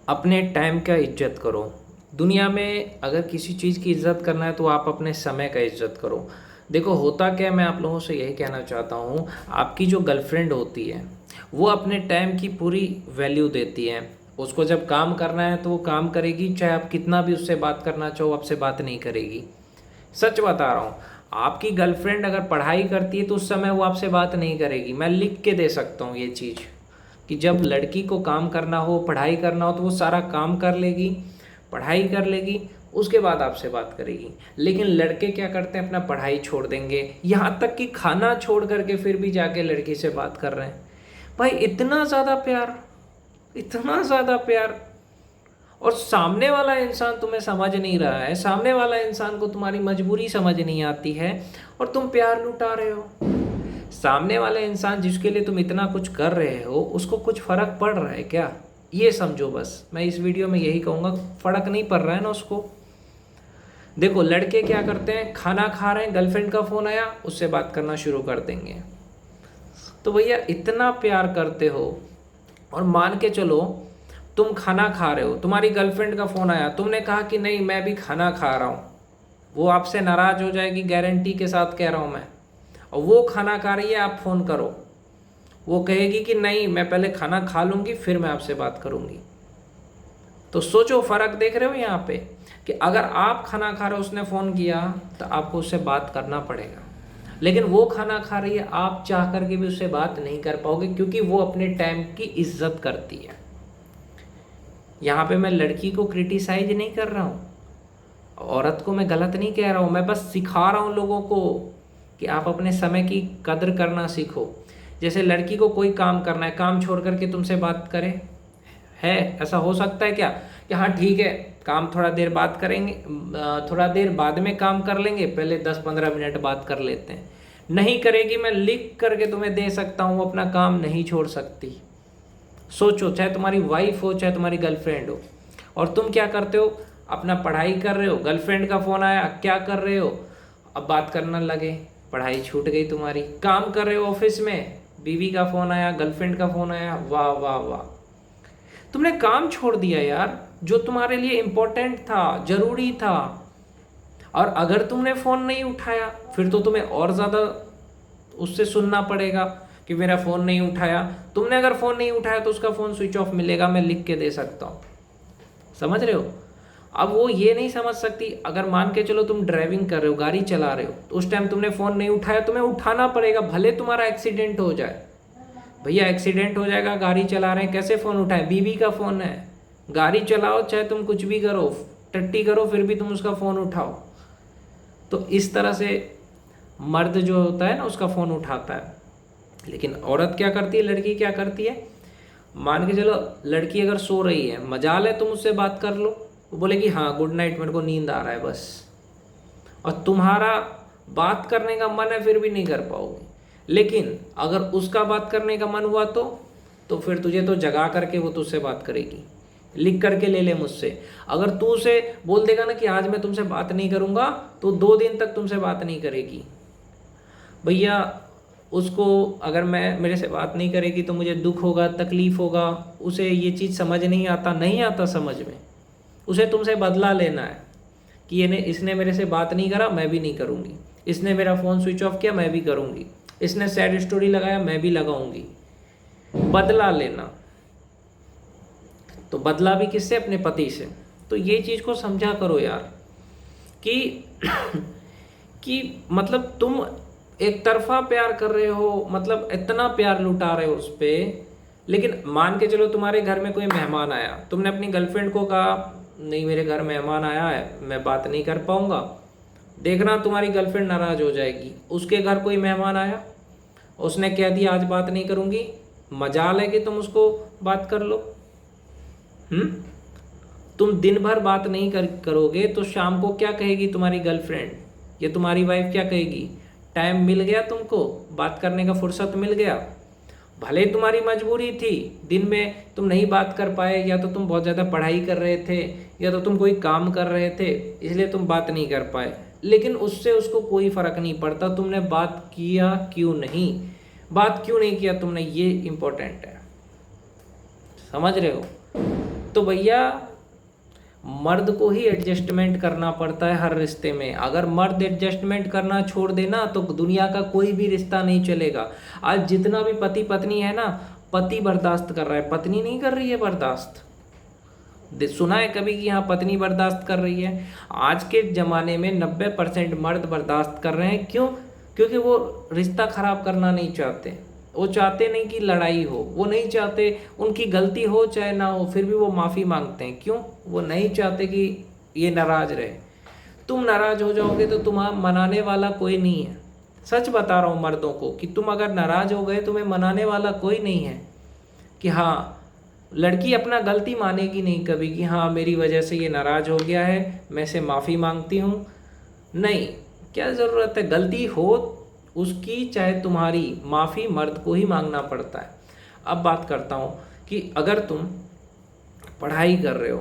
अपने टाइम का इज्जत करो। दुनिया में अगर किसी चीज़ की इज्जत करना है तो आप अपने समय का इज्जत करो। देखो होता क्या है, मैं आप लोगों से यही कहना चाहता हूँ, आपकी जो गर्लफ्रेंड होती है वो अपने टाइम की पूरी वैल्यू देती है। उसको जब काम करना है तो वो काम करेगी, चाहे आप कितना भी उससे बात करना चाहो आपसे बात नहीं करेगी। सच बता रहा हूँ। आपकी गर्लफ्रेंड अगर पढ़ाई करती है तो उस समय वो आपसे बात नहीं करेगी। मैं लिख के दे सकता हूँ ये चीज़ कि जब लड़की को काम करना हो, पढ़ाई करना हो तो वो सारा काम कर लेगी, पढ़ाई कर लेगी, उसके बाद आपसे बात करेगी। लेकिन लड़के क्या करते हैं, अपना पढ़ाई छोड़ देंगे, यहाँ तक कि खाना छोड़ करके फिर भी जाके लड़की से बात कर रहे हैं। भाई इतना ज़्यादा प्यार, इतना ज़्यादा प्यार, और सामने वाला इंसान तुम्हें समझ नहीं रहा है, सामने वाला इंसान को तुम्हारी मजबूरी समझ नहीं आती है और तुम प्यार लुटा रहे हो। सामने वाला इंसान जिसके लिए तुम इतना कुछ कर रहे हो उसको कुछ फर्क पड़ रहा है क्या? ये समझो बस। मैं इस वीडियो में यही कहूँगा, फर्क नहीं पड़ रहा है ना उसको। देखो लड़के क्या करते हैं, खाना खा रहे हैं, गर्लफ्रेंड का फ़ोन आया, उससे बात करना शुरू कर देंगे। तो भैया इतना प्यार करते हो और मान के चलो तुम खाना खा रहे हो, तुम्हारी गर्लफ्रेंड का फ़ोन आया, तुमने कहा कि नहीं मैं भी खाना खा रहा हूँ, वो आपसे नाराज़ हो जाएगी, गारंटी के साथ कह रहा हूँ मैं। और वो खाना खा रही है, आप फ़ोन करो, वो कहेगी कि नहीं मैं पहले खाना खा लूँगी फिर मैं आपसे बात करूँगी। तो सोचो फ़र्क देख रहे हो यहाँ पे, कि अगर आप खाना खा रहे हो उसने फ़ोन किया तो आपको उससे बात करना पड़ेगा, लेकिन वो खाना खा रही है, आप चाह करके भी उससे बात नहीं कर पाओगे क्योंकि वो अपने टाइम की इज्जत करती है। यहाँ पे मैं लड़की को क्रिटिसाइज नहीं कर रहा हूँ, औरत को मैं गलत नहीं कह रहा हूँ, मैं बस सिखा रहा हूँ लोगों को कि आप अपने समय की कदर करना सीखो। जैसे लड़की को कोई काम करना है, काम छोड़ करके तुमसे बात करे, है ऐसा हो सकता है क्या कि हाँ ठीक है काम थोड़ा देर बात करेंगे, थोड़ा देर बाद में काम कर लेंगे, पहले 10-15 मिनट बात कर लेते हैं? नहीं करेगी। मैं लिख करके तुम्हें दे सकता हूँ, अपना काम नहीं छोड़ सकती। सोचो, चाहे तुम्हारी वाइफ हो चाहे तुम्हारी गर्लफ्रेंड हो, और तुम क्या करते हो, अपना पढ़ाई कर रहे हो, गर्लफ्रेंड का फ़ोन आया, क्या कर रहे हो, अब बात करने लगे, पढ़ाई छूट गई तुम्हारी। काम कर रहे हो ऑफिस में, बीवी का फ़ोन आया, गर्लफ्रेंड का फ़ोन आया, वाह वाह वाह, तुमने काम छोड़ दिया यार जो तुम्हारे लिए इम्पोर्टेंट था, ज़रूरी था। और अगर तुमने फ़ोन नहीं उठाया फिर तो तुम्हें और ज़्यादा उससे सुनना पड़ेगा कि मेरा फ़ोन नहीं उठाया। तुमने अगर फ़ोन नहीं उठाया तो उसका फ़ोन स्विच ऑफ मिलेगा, मैं लिख के दे सकता हूँ। समझ रहे हो? अब वो ये नहीं समझ सकती, अगर मान के चलो तुम ड्राइविंग कर रहे हो, गाड़ी चला रहे हो, तो उस टाइम तुमने फ़ोन नहीं उठाया, तुम्हें उठाना पड़ेगा, भले तुम्हारा एक्सीडेंट हो जाए। भैया एक्सीडेंट हो जाएगा, गाड़ी चला रहे हैं, कैसे फ़ोन उठाएं? बीवी का फ़ोन है, गाड़ी चलाओ चाहे तुम कुछ भी करो, टट्टी करो, फिर भी तुम उसका फ़ोन उठाओ। तो इस तरह से मर्द जो होता है ना उसका फ़ोन उठाता है। लेकिन औरत क्या करती है, लड़की क्या करती है, मान के चलो लड़की अगर सो रही है, मजाल है तुम उससे बात कर लो, वो बोलेगी हाँ गुड नाइट, मेरे को नींद आ रहा है बस, और तुम्हारा बात करने का मन है फिर भी नहीं कर पाओगे। लेकिन अगर उसका बात करने का मन हुआ तो फिर तुझे तो जगा करके वो तुझसे बात करेगी। लिख करके ले ले मुझसे, अगर तू उसे बोल देगा ना कि आज मैं तुमसे बात नहीं करूँगा, तो 2 दिन तक तुमसे बात नहीं करेगी। भैया उसको अगर मैं मेरे से बात नहीं करेगी तो मुझे दुख होगा, तकलीफ़ होगा, उसे ये चीज़ समझ नहीं आता, नहीं आता समझ में। उसे तुमसे बदला लेना है कि ये इसने मेरे से बात नहीं करा, मैं भी नहीं करूँगी, इसने मेरा फ़ोन स्विच ऑफ किया, मैं भी करूँगी, इसने सैड स्टोरी लगाया, मैं भी लगाऊंगी। बदला लेना। तो बदला भी किससे? अपने पति से। तो ये चीज़ को समझा करो यार कि कि मतलब तुम एक तरफा प्यार कर रहे हो, मतलब इतना प्यार लुटा रहे हो उस पर। लेकिन मान के चलो तुम्हारे घर में कोई मेहमान आया, तुमने अपनी गर्लफ्रेंड को कहा नहीं मेरे घर मेहमान आया है, मैं बात नहीं कर पाऊँगा। देखना तुम्हारी गर्लफ्रेंड नाराज़ हो जाएगी। उसके घर कोई मेहमान आया, उसने कह दिया आज बात नहीं करूँगी, मजाल है कि तुम उसको बात कर लो। तुम दिन भर बात नहीं करोगे तो शाम को क्या कहेगी तुम्हारी गर्लफ्रेंड या तुम्हारी वाइफ, क्या कहेगी? टाइम मिल गया तुमको, बात करने का फुर्सत मिल गया। भले तुम्हारी मजबूरी थी, दिन में तुम नहीं बात कर पाए, या तो तुम बहुत ज़्यादा पढ़ाई कर रहे थे, या तो तुम कोई काम कर रहे थे, इसलिए तुम बात नहीं कर पाए, लेकिन उससे उसको कोई फ़र्क नहीं पड़ता तुमने बात किया क्यों नहीं, बात क्यों नहीं किया तुमने, ये इम्पोर्टेंट है। समझ रहे हो? तो भैया मर्द को ही एडजस्टमेंट करना पड़ता है हर रिश्ते में। अगर मर्द एडजस्टमेंट करना छोड़ देना तो दुनिया का कोई भी रिश्ता नहीं चलेगा। आज जितना भी पति पत्नी है ना, पति बर्दाश्त कर रहा है, पत्नी नहीं कर रही है बर्दाश्त। सुना है कभी कि हाँ पत्नी बर्दाश्त कर रही है? आज के ज़माने में 90% मर्द बर्दाश्त कर रहे हैं। क्यों? क्योंकि वो रिश्ता ख़राब करना नहीं चाहते। वो चाहते नहीं कि लड़ाई हो, वो नहीं चाहते, उनकी गलती हो चाहे ना हो फिर भी वो माफ़ी मांगते हैं। क्यों? वो नहीं चाहते कि ये नाराज़ रहे। तुम नाराज़ हो जाओगे तो तुम्हारा मनाने वाला कोई नहीं है। सच बता रहा हूँ मर्दों को कि तुम अगर नाराज़ हो गए तुम्हें मनाने वाला कोई नहीं है। कि हाँ, लड़की अपना गलती मानेगी नहीं कभी कि हाँ मेरी वजह से ये नाराज़ हो गया है, मैं से माफ़ी मांगती हूँ। नहीं, क्या ज़रूरत है? गलती हो उसकी चाहे तुम्हारी, माफ़ी मर्द को ही मांगना पड़ता है। अब बात करता हूँ कि अगर तुम पढ़ाई कर रहे हो,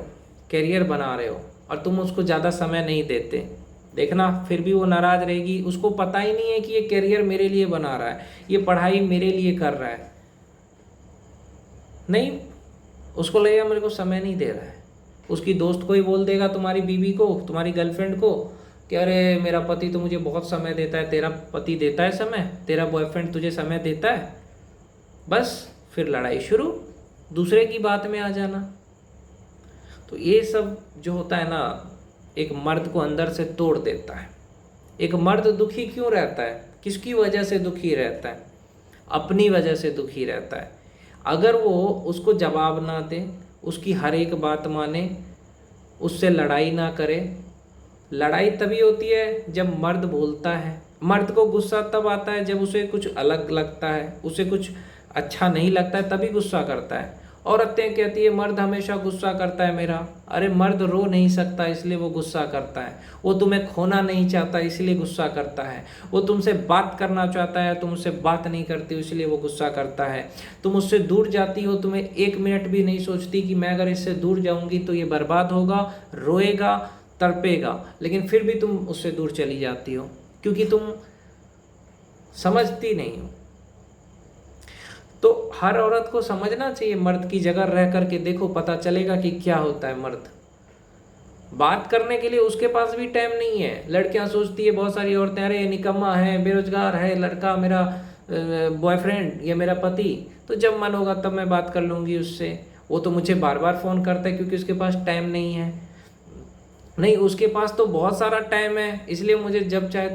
करियर बना रहे हो और तुम उसको ज़्यादा समय नहीं देते, देखना फिर भी वो नाराज़ रहेगी। उसको पता ही नहीं है कि ये करियर मेरे लिए बना रहा है, ये पढ़ाई मेरे लिए कर रहा है। नहीं, उसको लगेगा मेरे को समय नहीं दे रहा है। उसकी दोस्त को ही बोल देगा, तुम्हारी बीवी को, तुम्हारी गर्लफ्रेंड को, कि अरे मेरा पति तो मुझे बहुत समय देता है, तेरा पति देता है समय, तेरा बॉयफ्रेंड तुझे समय देता है? बस फिर लड़ाई शुरू, दूसरे की बात में आ जाना। तो ये सब जो होता है ना, एक मर्द को अंदर से तोड़ देता है। एक मर्द दुखी क्यों रहता है? किसकी वजह से दुखी रहता है? अपनी वजह से दुखी रहता है। अगर वो उसको जवाब ना दे, उसकी हर एक बात माने, उससे लड़ाई ना करे। लड़ाई तभी होती है जब मर्द बोलता है। मर्द को गुस्सा तब आता है जब उसे कुछ अलग लगता है, उसे कुछ अच्छा नहीं लगता है, तभी गुस्सा करता है। औरतें कहती है मर्द हमेशा गुस्सा करता है मेरा। अरे मर्द रो नहीं सकता इसलिए वो गुस्सा करता है। वो तुम्हें खोना नहीं चाहता इसलिए गुस्सा करता है। वो तुमसे बात करना चाहता है, तुम उससे बात नहीं करती इसलिए वो गुस्सा करता है। तुम उससे दूर जाती हो, तुम्हें 1 मिनट भी नहीं सोचती कि मैं अगर इससे दूर जाऊंगी तो ये बर्बाद होगा, रोएगा, तड़पेगा, लेकिन फिर भी तुम उससे दूर चली जाती हो क्योंकि तुम समझती नहीं हो। तो हर औरत को समझना चाहिए, मर्द की जगह रह करके देखो, पता चलेगा कि क्या होता है मर्द। बात करने के लिए उसके पास भी टाइम नहीं है। लड़कियां सोचती है, बहुत सारी औरतें, अरे निकम्मा है, बेरोजगार है लड़का, मेरा बॉयफ्रेंड या मेरा पति, तो जब मन होगा तब मैं बात कर लूँगी उससे। वो तो मुझे बार बार फ़ोन करता है क्योंकि उसके पास टाइम नहीं है। नहीं, उसके पास तो बहुत सारा टाइम है, इसलिए मुझे जब चाहे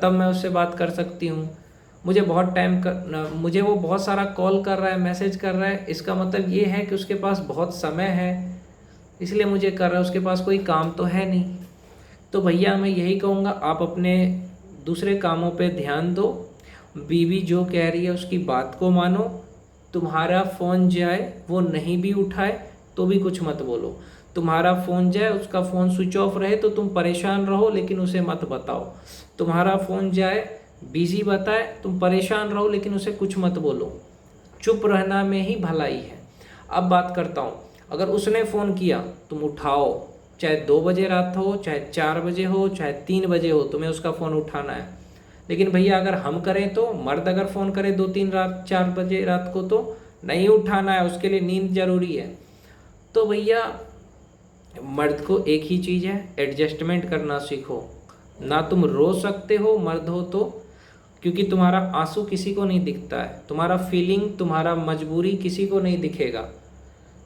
तब मैं उससे बात कर सकती हूँ। मुझे बहुत मुझे वो बहुत सारा कॉल कर रहा है, मैसेज कर रहा है, इसका मतलब ये है कि उसके पास बहुत समय है, इसलिए मुझे कर रहा है। उसके पास कोई काम तो है नहीं। तो भैया मैं यही कहूँगा, आप अपने दूसरे कामों पे ध्यान दो। बीवी जो कह रही है उसकी बात को मानो। तुम्हारा फ़ोन जाए, वो नहीं भी उठाए तो भी कुछ मत बोलो। तुम्हारा फ़ोन जाए, उसका फ़ोन स्विच ऑफ रहे तो तुम परेशान रहो, लेकिन उसे मत बताओ। तुम्हारा फ़ोन जाए, बिज़ी बताए, तुम परेशान रहो, लेकिन उसे कुछ मत बोलो। चुप रहना में ही भलाई है। अब बात करता हूँ, अगर उसने फ़ोन किया तुम उठाओ, चाहे 2 बजे रात हो, चाहे 4 बजे हो, चाहे 3 बजे हो, तुम्हें उसका फ़ोन उठाना है। लेकिन भैया अगर हम करें तो, मर्द अगर फ़ोन करे 2-3 रात 4 बजे रात को तो नहीं उठाना है, उसके लिए नींद ज़रूरी है। तो भैया मर्द को एक ही चीज़ है, एडजस्टमेंट करना सीखो। ना तुम रो सकते हो मर्द हो तो, क्योंकि तुम्हारा आंसू किसी को नहीं दिखता है, तुम्हारा फीलिंग, तुम्हारा मजबूरी किसी को नहीं दिखेगा।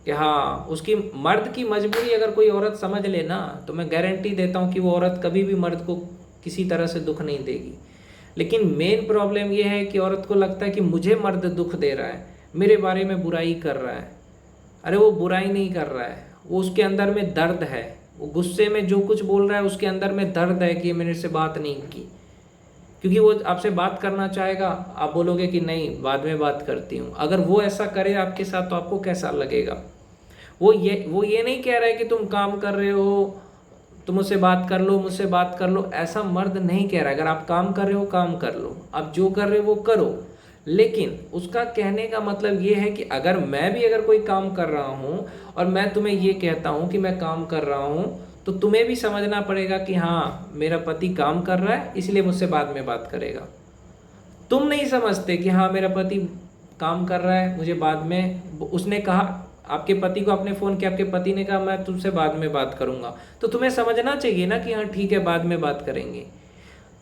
कि हाँ, उसकी मर्द की मजबूरी अगर कोई औरत समझ ले ना, तो मैं गारंटी देता हूँ कि वो औरत कभी भी मर्द को किसी तरह से दुख नहीं देगी। लेकिन मेन प्रॉब्लम ये है कि औरत को लगता है कि मुझे मर्द दुख दे रहा है, मेरे बारे में बुराई कर रहा है। अरे वो बुराई नहीं कर रहा है, वो उसके अंदर में दर्द है। वो गुस्से में जो कुछ बोल रहा है उसके अंदर में दर्द है कि ये मेरे से बात नहीं की। क्योंकि वो आपसे बात करना चाहेगा, आप बोलोगे कि नहीं बाद में बात करती हूँ। अगर वो ऐसा करे आपके साथ तो आपको कैसा लगेगा? वो ये नहीं कह रहा है कि तुम काम कर रहे हो, तुम मुझसे बात कर लो, मुझसे बात कर लो, ऐसा मर्द नहीं कह रहा है। अगर आप काम कर रहे हो काम कर लो, आप जो कर रहे हो वो करो। लेकिन उसका कहने का मतलब ये है कि अगर मैं भी अगर कोई काम कर रहा हूँ और मैं तुम्हें ये कहता हूँ कि मैं काम कर रहा हूँ, तो तुम्हें भी समझना पड़ेगा कि हाँ मेरा पति काम कर रहा है इसलिए मुझसे बाद में बात करेगा। तुम नहीं समझते कि हाँ मेरा पति काम कर रहा है, मुझे बाद में, उसने कहा आपके पति को आपने फ़ोन किया, आपके पति ने कहा मैं तुमसे बाद में बात करूँगा, तो तुम्हें समझना चाहिए ना कि हाँ ठीक है बाद में बात करेंगे।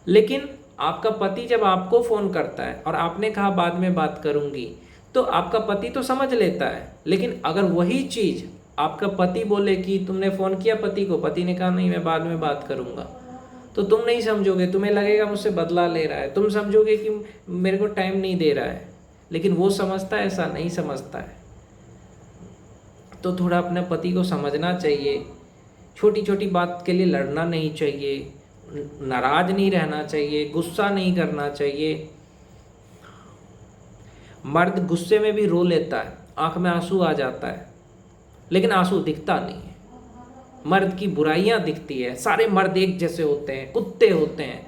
लेकिन आपका पति जब आपको फ़ोन करता है और आपने कहा बाद में बात करूँगी, तो आपका पति तो समझ लेता है। लेकिन अगर वही चीज़ आपका पति बोले कि तुमने फ़ोन किया पति को, पति ने कहा नहीं मैं बाद में बात करूँगा, तो तुम नहीं समझोगे, तुम्हें लगेगा मुझसे बदला ले रहा है, तुम समझोगे कि मेरे को टाइम नहीं दे रहा है। लेकिन वो समझता है, ऐसा नहीं समझता है। तो थोड़ा अपने पति को समझना चाहिए, छोटी छोटी बात के लिए लड़ना नहीं चाहिए, नाराज़ नहीं रहना चाहिए, गुस्सा नहीं करना चाहिए। मर्द गुस्से में भी रो लेता है, आंख में आंसू आ जाता है, लेकिन आंसू दिखता नहीं है। मर्द की बुराइयां दिखती है, सारे मर्द एक जैसे होते हैं, कुत्ते होते हैं,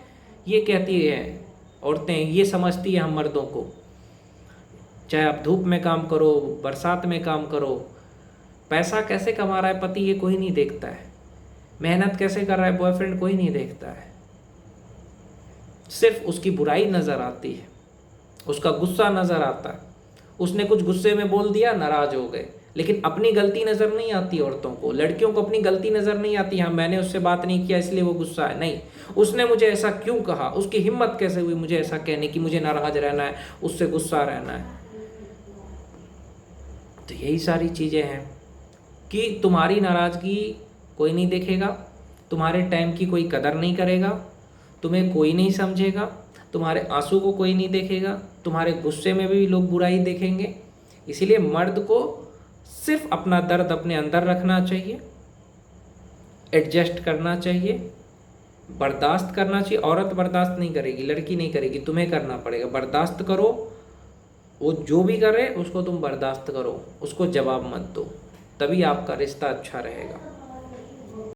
ये कहती है औरतें, ये समझती है हम मर्दों को। चाहे आप धूप में काम करो, बरसात में काम करो, पैसा कैसे कमा रहा है पति ये कोई नहीं देखता है, मेहनत कैसे कर रहा है बॉयफ्रेंड कोई नहीं देखता है। सिर्फ उसकी बुराई नज़र आती है, उसका गुस्सा नज़र आता है, उसने कुछ गुस्से में बोल दिया नाराज़ हो गए। लेकिन अपनी गलती नज़र नहीं आती औरतों को, लड़कियों को अपनी गलती नज़र नहीं आती। हाँ मैंने उससे बात नहीं किया इसलिए वो गुस्सा है, नहीं, उसने मुझे ऐसा क्यों कहा, उसकी हिम्मत कैसे हुई मुझे ऐसा कहने की, मुझे नाराज़ रहना है, उससे गुस्सा रहना है। तो यही सारी चीज़ें हैं कि तुम्हारी नाराज़गी कोई नहीं देखेगा, तुम्हारे टाइम की कोई कदर नहीं करेगा, तुम्हें कोई नहीं समझेगा, तुम्हारे आंसू को कोई नहीं देखेगा, तुम्हारे गुस्से में भी लोग बुराई देखेंगे। इसीलिए मर्द को सिर्फ अपना दर्द अपने अंदर रखना चाहिए, एडजस्ट करना चाहिए, बर्दाश्त करना चाहिए। औरत बर्दाश्त नहीं करेगी, लड़की नहीं करेगी, तुम्हें करना पड़ेगा। बर्दाश्त करो, वो जो भी करे उसको तुम बर्दाश्त करो, उसको जवाब मत दो, तभी आपका रिश्ता अच्छा रहेगा।